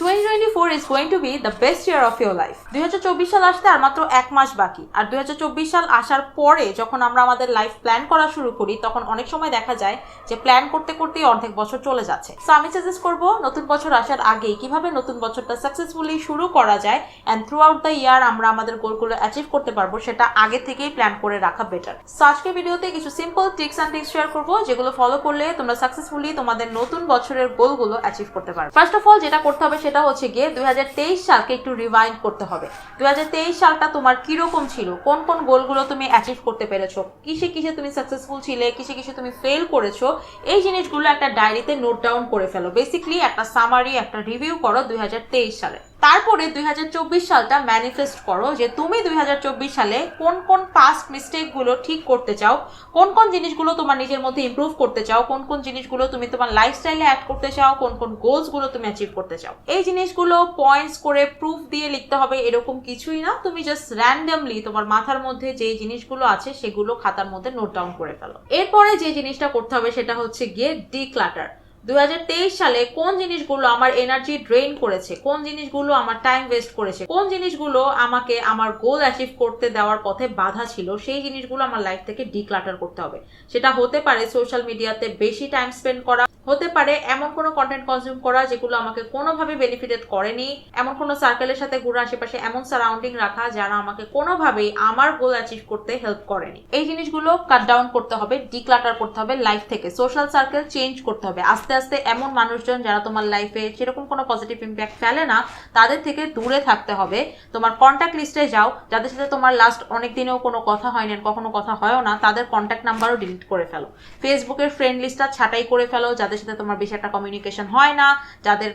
2024 is going to be the best year of your life. 2024 সাল আসতে আর মাত্র এক মাস বাকি। আর 2024 সাল আসার পরে যখন আমরা আমাদের লাইফ প্ল্যান করা শুরু করি তখন অনেক সময় দেখা যায় যে প্ল্যান করতে করতেই অর্ধেক বছর চলে যাচ্ছে। সো আমি সাজেস্ট করব নতুন বছর আসার আগেই কিভাবে নতুন বছরটা সাকসেসফুলি শুরু করা যায় and throughout the year আমরা আমাদের গোলগুলো অ্যাচিভ করতে পারবো, সেটা আগে থেকেই প্ল্যান করে রাখা বেটার। সো আজকের ভিডিওতে কিছু simple tricks and tricks share করবো যেগুলো ফলো করলে তোমরা সাকসেসফুলি তোমাদের নতুন বছরের গোলগুলো অ্যাচিভ করতে পারবে। ফার্স্ট অফ অল যেটা করতে হবে সেটা হচ্ছে গিয়ে 2023 সালকে একটু রিভাইন্ড করতে হবে। 2023 সালটা তোমার কিরকম ছিল, কোন কোন গোলগুলো তুমি অ্যাচিভ করতে পেরেছো, কিসে কিসে তুমি সাকসেসফুল ছিলে, কিসে কিসে তুমি ফেল করেছো, এই জিনিসগুলো একটা ডায়েরিতে নোট ডাউন করে ফেলো। বেসিক্যালি একটা সামারি, একটা রিভিউ করো 2023 সালে। তারপরে 2024 সালটা ম্যানিফেস্ট করো যে তুমি 2024 সালে কোন কোন পাস্ট মিস্টেকগুলো ঠিক করতে চাও, কোন কোন জিনিসগুলো তোমার নিজের মধ্যে ইমপ্রুভ করতে চাও, কোন কোন জিনিসগুলো তুমি তোমার লাইফস্টাইলে অ্যাড করতে চাও, কোন কোন গোলসগুলো তুমি অ্যাচিভ করতে চাও। এই জিনিসগুলো পয়েন্টস করে প্রুফ দিয়ে লিখতে হবে এরকম কিছুই না, তুমি জাস্ট র্যান্ডমলি তোমার মাথার মধ্যে যে জিনিসগুলো আছে সেগুলো খাতার মধ্যে নোট ডাউন করে ফেলো। এরপরে যে জিনিসটা করতে হবে সেটা হচ্ছে গিয়ে ডিক্লাটার। 2023 সালে কোন জিনিসগুলো আমার এনার্জি ড্রেইন করেছে, কোন জিনিসগুলো আমার টাইম ওয়েস্ট করেছে, কোন জিনিসগুলো আমাকে আমার গোল অ্যাচিভ করতে দেওয়ার পথে বাধা ছিল, সেই জিনিসগুলো আমার লাইফ থেকে ডিক্লাটার করতে হবে। সেটা হতে পারে সোশ্যাল মিডিয়াতে বেশি টাইম স্পেন্ড করা, হতে পারে এমন কোনো কন্টেন্ট কনজিউম করা যেগুলো আমাকে কোনোভাবে বেনিফিটেড করেনি, এমন কোনো সার্কেলের সাথে ঘুরে আশেপাশে এমন সারাউন্ডিং রাখা যারা আমাকে কোনোভাবেই আমার গোল অ্যাচিভ করতে হেল্প করেনি। এই জিনিসগুলো কাট ডাউন করতে হবে, ডিক্লাটার করতে হবে লাইফ থেকে। সোশ্যাল সার্কেল চেঞ্জ করতে হবে আস্তে আস্তে। এমন মানুষজন যারা তোমার লাইফে সেরকম কোনো পজিটিভ ইম্প্যাক্ট ফেলে না তাদের থেকে দূরে থাকতে হবে। তোমার কন্ট্যাক্ট লিস্টে যাও, যাদের সাথে তোমার লাস্ট অনেক দিনেও কোনো কথা হয়নি, কখনো কথা হয়ও না, তাদের কন্ট্যাক্ট নাম্বারও ডিলিট করে ফেলো। ফেসবুকের ফ্রেন্ড লিস্টটা ছাঁটাই করে ফেলো, যাদের সাথে তোমার বেশি একটা কমিউনিকেশন হয় না, যাদের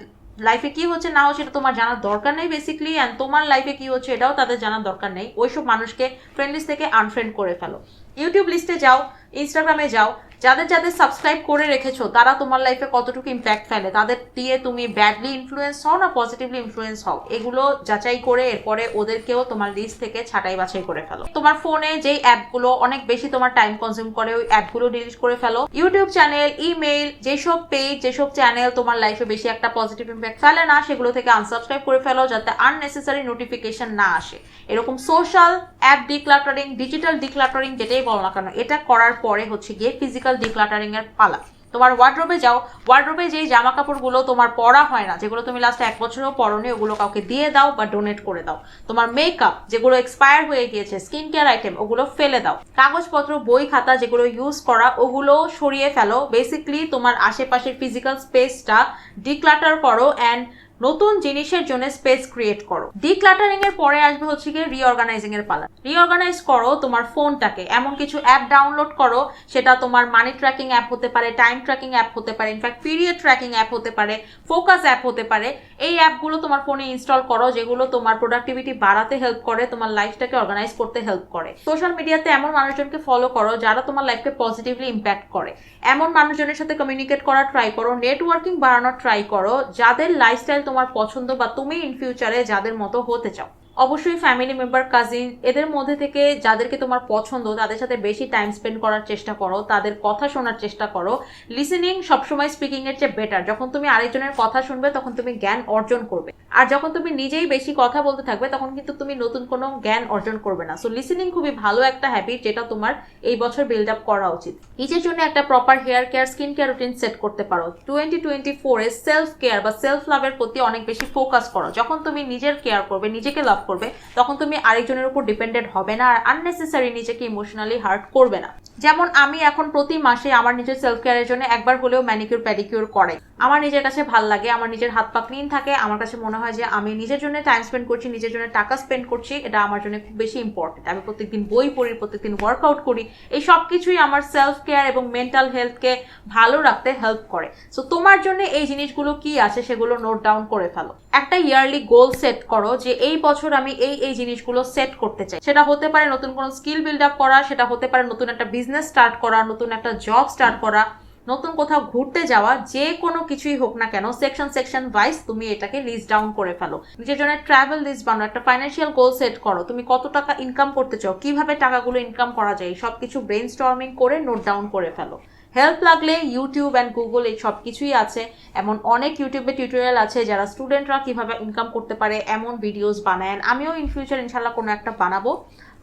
লাইফে কি হচ্ছে না হচ্ছে এটা তোমার জানার দরকার নেই বেসিক্যালি, অ্যান্ড তোমার লাইফে কি হচ্ছে এটাও তাদের জানার দরকার নেই। ওইসব মানুষকে ফ্রেন্ড লিস্ট থেকে আনফ্রেন্ড করে ফেলো। ইউটিউব লিস্টে যাও, ইনস্টাগ্রামে যাও, যাদের যাদের সাবস্ক্রাইব করে রেখেছো তারা তোমার লাইফে কতটুকু ইম্প্যাক্ট ফেলে, তাদের দিয়ে তুমি ব্যাডলি ইনফ্লুয়েন্স হও না পজিটিভলি ইনফ্লুয়েন্স হও, এগুলো যাচাই করে এরপরে ওদেরকেও তোমার লিস্ট থেকে ছাঁটাই বাছাই করে ফেলো। তোমার ফোনে যেই অ্যাপগুলো অনেক বেশি তোমার টাইম কনজিউম করে ওই অ্যাপগুলো ডিলিট করে ফেলো। ইউটিউব চ্যানেল, ইমেইল, যেসব পেজ, যেসব চ্যানেল তোমার লাইফে বেশি একটা পজিটিভ ইম্প্যাক্ট ফেলে না সেগুলো থেকে আনসাবস্ক্রাইব করে ফেলো, যাতে আননেসেসারি নোটিফিকেশন না আসে। এরকম social app decluttering, digital decluttering যেটাই বলো না কেন, এটা করার পরে হচ্ছে গিয়ে ফিজিক্যাল ডিক্লাটারিং এর পালা। তোমার ওয়ার্ড্রোবে যাও, ওয়ার্ড্রোবে যেই জামা কাপড়গুলো তোমার পরা হয় না, যেগুলো তুমি লাস্ট এক বছরও পরনি, ওগুলো কাউকে দিয়ে দাও বা ডোনেট করে দাও। তোমার মেকআপ যেগুলো এক্সপায়ার হয়ে গিয়েছে, স্কিন কেয়ার আইটেম, ওগুলো ফেলে দাও। কাগজপত্র, বই খাতা যেগুলো ইউজ করা ওগুলো সরিয়ে ফেলো। বেসিক্যালি তোমার আশেপাশের ফিজিক্যাল স্পেসটা ডিক্লাটার করো অ্যান্ড নতুন জিনিসের জন্য স্পেস ক্রিয়েট করো। ডিক্লাটারিং এর পরে আসবে হচ্ছে গিয়ে রিঅর্গানাইজিং এর পালা। রিঅর্গানাইজ করো তোমার ফোনটাকে, এমন কিছু অ্যাপ ডাউনলোড করো, সেটা তোমার মানি ট্র্যাকিং অ্যাপ হতে পারে, টাইম ট্র্যাকিং অ্যাপ হতে পারে, ইনফ্যাক্ট পিরিয়ড ট্র্যাকিং অ্যাপ হতে পারে, ফোকাস অ্যাপ হতে পারে। এই অ্যাপগুলো তোমার ফোনে ইনস্টল করো যেগুলো তোমার প্রোডাক্টিভিটি বাড়াতে হেল্প করে, তোমার লাইফটাকে অর্গানাইজ করতে হেল্প করে। সোশ্যাল মিডিয়াতে এমন মানুষজনকে ফলো করো যারা তোমার লাইফকে পজিটিভলি ইম্প্যাক্ট করে, এমন মানুষজনের সাথে কমিউনিকেট করার ট্রাই করো, নেটওয়ার্কিং বাড়ানোর ট্রাই করো, যাদের লাইফস্টাইল তোমার পছন্দ বা তুমি ইন ফিউচারে যাদের মতো হতে চাও। অবশ্যই ফ্যামিলি মেম্বার, কাজিন, এদের মধ্যে থেকে যাদেরকে তোমার পছন্দ তাদের সাথে বেশি টাইম স্পেন্ড করার চেষ্টা করো, তাদের কথা শোনার চেষ্টা করো। লিসেনিং সবসময় স্পিকিং এর চেয়ে বেটার। যখন তুমি আরেকজনের কথা শুনবে তখন তুমি জ্ঞান অর্জন করবে, আর যখন তুমি নিজেই বেশি কথা বলতে থাকবে তখন কিন্তু তুমি নতুন কোনো জ্ঞান অর্জন করবে না। সো লিসেনিং খুবই ভালো একটা হ্যাবিট যেটা তোমার এই বছর বিল্ড আপ করা উচিত। নিজের জন্য একটা proper hair care, skin care routine set করতে পারো। 2024 এ সেলফ কেয়ার বা সেলফ লাভের প্রতি অনেক বেশি ফোকাস করো। যখন তুমি নিজের কেয়ার করবে, নিজেকে লাভ করবে, তখন তুমি আরেকজনের উপর ডিপেন্ডেন্ট হবে না আর আননেসেসারি নিজেকে ইমোশনালি হার্ট করবে না। যেমন আমি এখন প্রতি মাসে আমার নিজের সেলফ কেয়ারের জন্য একবার হলেও ম্যানিকিউর প্যাডিকিউর করাই। আমার নিজের কাছে ভালো লাগে, আমার নিজের হাত পা ক্লিন থাকে, আমার কাছে মনে হয় যে আমি নিজের জন্য টাইম স্পেন্ড করছি, নিজের জন্য টাকা স্পেন্ড করছি, এটা আমার জন্য খুব বেশি ইম্পর্টেন্ট। আমি প্রত্যেকদিন বই পড়ি, প্রত্যেকদিন ওয়ার্কআউট করি, এই সব কিছুই আমার সেলফ কেয়ার এবং মেন্টাল হেলথকে ভালো রাখতে হেল্প করে। সো তোমার জন্য এই জিনিসগুলো কি আছে সেগুলো নোট ডাউন করে ফেলো। একটা ইয়ারলি গোল সেট করো যে এই বছর আমি এই জিনিসগুলো সেট করতে চাই। সেটা হতে পারে নতুন কোনো স্কিল বিল্ড আপ করা, সেটা হতে পারে নতুন একটা বিজনেস স্টার্ট করা, নতুন একটা জব স্টার্ট করা, নতুন কোথাও ঘুরতে যাওয়া, যে কোনো কিছুই হোক না কেন সেকশন ওয়াইজ তুমি এটাকে লিস্ট ডাউন করে ফেলো। নিজের জন্য ট্রাভেল লিস্ট বানাও, একটা ফাইন্যান্সিয়াল গোল সেট করো, তুমি কত টাকা ইনকাম করতে চাও, কিভাবে টাকাগুলো ইনকাম করা যায়, সবকিছু ব্রেইনস্টর্মিং করে নোট ডাউন করে ফেলো। হেল্প লাগলে ইউটিউব অ্যান্ড গুগল এই সব কিছুই আছে। এমন অনেক ইউটিউবে টিউটোরিয়াল আছে যারা স্টুডেন্টরা কিভাবে ইনকাম করতে পারে এমন ভিডিওস বানায়। আমিও ইন ফিউচার ইনশাল্লাহ কোনো একটা বানাবো।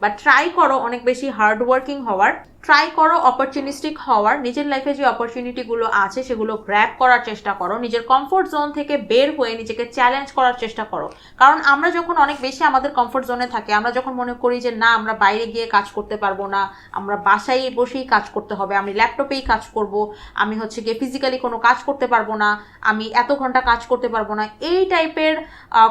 বাট ট্রাই করো অনেক বেশি হার্ড ওয়ার্কিং হওয়ার, ট্রাই করো অপরচুনিস্টিক হওয়ার, নিজের লাইফে যে অপরচুনিটিগুলো আছে সেগুলো গ্র্যাব করার চেষ্টা করো, নিজের কমফোর্ট জোন থেকে বের হয়ে নিজেকে চ্যালেঞ্জ করার চেষ্টা করো। কারণ আমরা যখন অনেক বেশি আমাদের কমফোর্ট জোনে থাকি, আমরা যখন মনে করি যে না আমরা বাইরে গিয়ে কাজ করতে পারবো না, আমরা বাসায় বসেই কাজ করতে হবে, আমি ল্যাপটপেই কাজ করব, আমি হচ্ছে গিয়ে ফিজিক্যালি কোনো কাজ করতে পারবো না, আমি এত ঘন্টা কাজ করতে পারবো না, এই টাইপের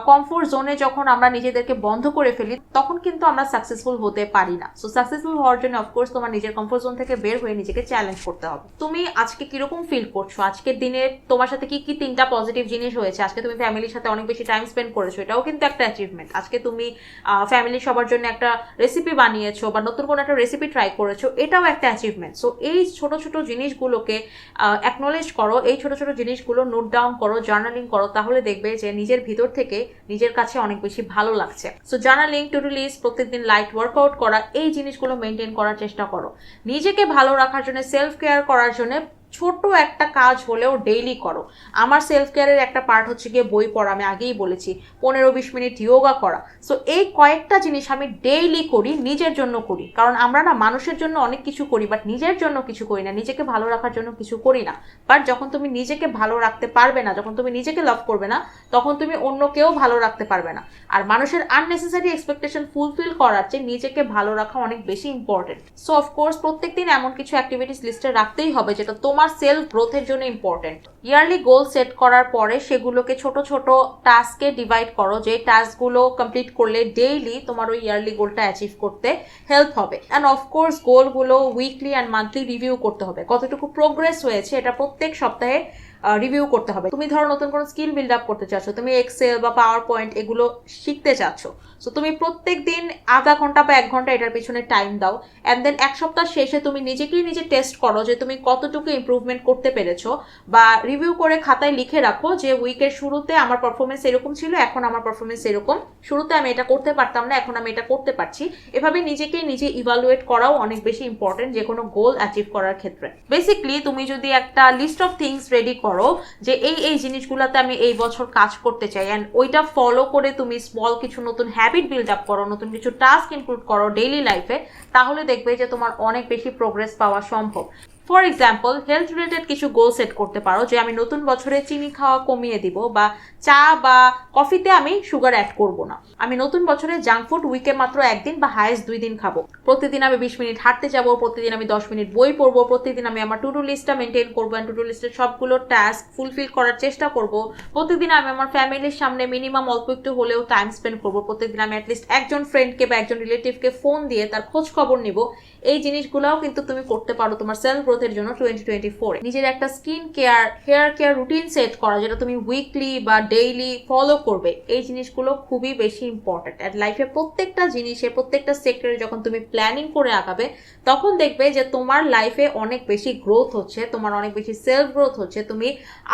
কমফোর্ট জোনে যখন আমরা নিজেদেরকে বন্ধ করে ফেলি তখন কিন্তু আমরা সাকসেসফুল হতে পারি না। সো সাকসেসফুল হওয়ার জন্য অফকোর্স তোমার নিজের কমফোর্ট জোন থেকে বের হয়ে নিজেকে চ্যালেঞ্জ করতে হবে। তুমি আজকে কিরকম ফিল করছো, আজকের দিনে তোমার সাথে কি কি 3টা পজিটিভ জিনিস হয়েছে, আজকে তুমি ফ্যামিলির সাথে অনেক বেশি টাইম স্পেন্ড করেছো, এটাও কিন্তু একটা অ্যাচিভমেন্ট। আজকে তুমি ফ্যামিলির সবার জন্য একটা রেসিপি বানিয়েছো বা নতুন কোনো একটা রেসিপি ট্রাই করেছো, এটাও একটা অ্যাচিভমেন্ট। সো এই ছোট ছোট জিনিসগুলোকে অ্যাকনোলেজ করো, এই ছোট ছোট জিনিসগুলো নোট ডাউন করো, জার্নালিং করো, তাহলে দেখবে যে নিজের ভিতর থেকে নিজের কাছে অনেক বেশি ভালো লাগছে। So journaling, to do list, প্রত্যেকদিন লাইট ওয়ার্কআউট করা, এই জিনিসগুলো মেনটেন করার চেষ্টা করো। নিজেকে ভালো রাখার জন্য, সেলফ কেয়ার করার জন্য ছোট একটা কাজ হলেও ডেইলি করো। আমার সেলফ কেয়ারের একটা পার্ট হচ্ছে গিয়ে বই পড়া, আমি আগেই বলেছি, 15-20 মিনিট যোগা করা। সো এই কয়েকটা জিনিস আমি ডেইলি করি, নিজের জন্য করি। কারণ আমরা না মানুষের জন্য অনেক কিছু করি বাট নিজের জন্য কিছু করি না, নিজেকে ভালো রাখার জন্য কিছু করি না। বাট যখন তুমি নিজেকে ভালো রাখতে পারবে না, যখন তুমি নিজেকে লাভ করবে না, তখন তুমি অন্যকেও ভালো রাখতে পারবে না। আর মানুষের আননেসেসারি এক্সপেকটেশন ফুলফিল করার চেয়ে নিজেকে ভালো রাখা অনেক বেশি ইম্পর্টেন্ট। সো অফকোর্স প্রত্যেকদিন এমন কিছু অ্যাক্টিভিটিস লিস্টে রাখতেই হবে যেটা তোমার সেলফ গ্রোথের জন্য ইম্পর্টেন্ট। ইয়ারলি গোল সেট করার পরে সেগুলোকে ছোট ছোট টাস্কে ডিভাইড করো, যে টাস্কগুলো কমপ্লিট করলে ডেইলি তোমার ওই ইয়ারলি গোলটা অ্যাচিভ করতে হেল্প হবে। অ্যান্ড অফকোর্স গোলগুলো উইকলি অ্যান্ড মান্থলি রিভিউ করতে হবে, কতটুকু প্রোগ্রেস হয়েছে এটা প্রত্যেক সপ্তাহে রিভিউ করতে হবে। তুমি ধরো নতুন কোনো স্কিল বিল্ড আপ করতে চাচ্ছ, তুমি এক্সেল বা পাওয়ার পয়েন্ট এগুলো শিখতে চাচ্ছ, সো তুমি প্রত্যেক দিন আধা ঘন্টা বা 1 ঘন্টা এটার পিছনে টাইম দাও। অ্যান্ড দেন এক সপ্তাহ শেষে তুমি নিজেকেই নিজে টেস্ট করো যে তুমি কতটুকু ইমপ্রুভমেন্ট করতে পেরেছো, বা রিভিউ করে খাতায় লিখে রাখো যে উইকের শুরুতে আমার পারফরমেন্স এরকম ছিল, এখন আমার পারফরমেন্স এরকম, শুরুতে আমি এটা করতে পারতাম না, এখন আমি এটা করতে পারছি। এভাবে নিজেকেই নিজে ইভালুয়েট করাও অনেক বেশি ইম্পর্টেন্ট যে কোনো গোল অ্যাচিভ করার ক্ষেত্রে। বেসিক্যালি তুমি যদি একটা লিস্ট অফ থিংস রেডি করো যে এই জিনিসগুলোতে আমি এই বছর কাজ করতে চাই, অ্যান্ড ওইটা ফলো করে তুমি স্মল কিছু নতুন হ্যাবিট বিল্ড আপ করো, নতুন কিছু টাস্ক ইনক্লুড করো ডেইলি লাইফে, তাহলে দেখবে যে তোমার অনেক বেশি প্রোগ্রেস পাওয়া সম্ভব। ফর এক্সাম্পল হেলথ রিলেটেড কিছু গোল সেট করতে পারো যে আমি নতুন বছরে চিনি খাওয়া কমিয়ে দিব, বা চা বা কফিতে আমি সুগার অ্যাড করব না। আমি নতুন বছরে জাঙ্ক ফুড উইকে মাত্র 1 দিন বা হাইয়েস্ট 2 দিন খাবো। প্রতিদিন আমি 20 মিনিট হাঁটতে যাবো, প্রতিদিন আমি 10 মিনিট বই পড়বো, প্রতিদিন আমি আমার টু ডু লিস্টটা মেনটেন করবো, টু ডু লিস্টের সবগুলো টাস্ক ফুলফিল করার চেষ্টা করব। প্রতিদিন আমি আমার ফ্যামিলির সামনে মিনিমাম অল্প একটু হলেও টাইম স্পেন্ড করবো, প্রত্যেকদিন আমি অ্যাটলিস্ট একজন ফ্রেন্ডকে বা একজন রিলেটিভকে ফোন দিয়ে তার খোঁজ খবর নিব। এই জিনিসগুলোও কিন্তু তুমি করতে পারো তোমার সেলফ গ্রোথের জন্য 2024। নিজের একটা skin care, hair care routine set করা যেটা তুমি উইকলি বা ডেইলি ফলো করবে, এই জিনিসগুলো খুবই বেশি ইম্পর্টেন্ট। আর লাইফে প্রত্যেকটা জিনিসে, প্রত্যেকটা সেক্টরে যখন তুমি প্ল্যানিং করে আগাবে তখন দেখবে যে তোমার লাইফে অনেক বেশি গ্রোথ হচ্ছে, তোমার অনেক বেশি সেলফ গ্রোথ হচ্ছে, তুমি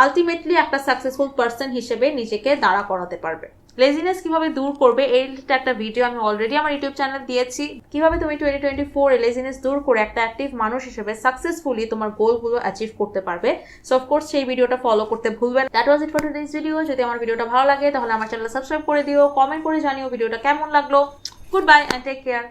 আলটিমেটলি একটা সাকসেসফুল পার্সন হিসেবে নিজেকে দাঁড়া করাতে পারবে। লেজিনেস কিভাবে দূর করবে এই একটা ভিডিও আমি অলরেডি আমার ইউটিউব চ্যানেল দিয়েছি। কিভাবে তুমি 2024 লেজিনেস দূর করে একটা অ্যাক্টিভ মানুষ হিসেবে সাকসেসফুলি তোমার গোলগুলো অ্যাচিভ করতে পারবে। সো অফকোর্স সেই ভিডিওটা ফলো করতে ভুলবেন। That was it for today's video. যদি আমার ভিডিওটা ভালো লাগে তাহলে আমার চ্যানেল সাবস্ক্রাইব করে দিও, কমেন্ট করে জানিও ভিডিওটা কেমন লাগলো। Goodbye and take care.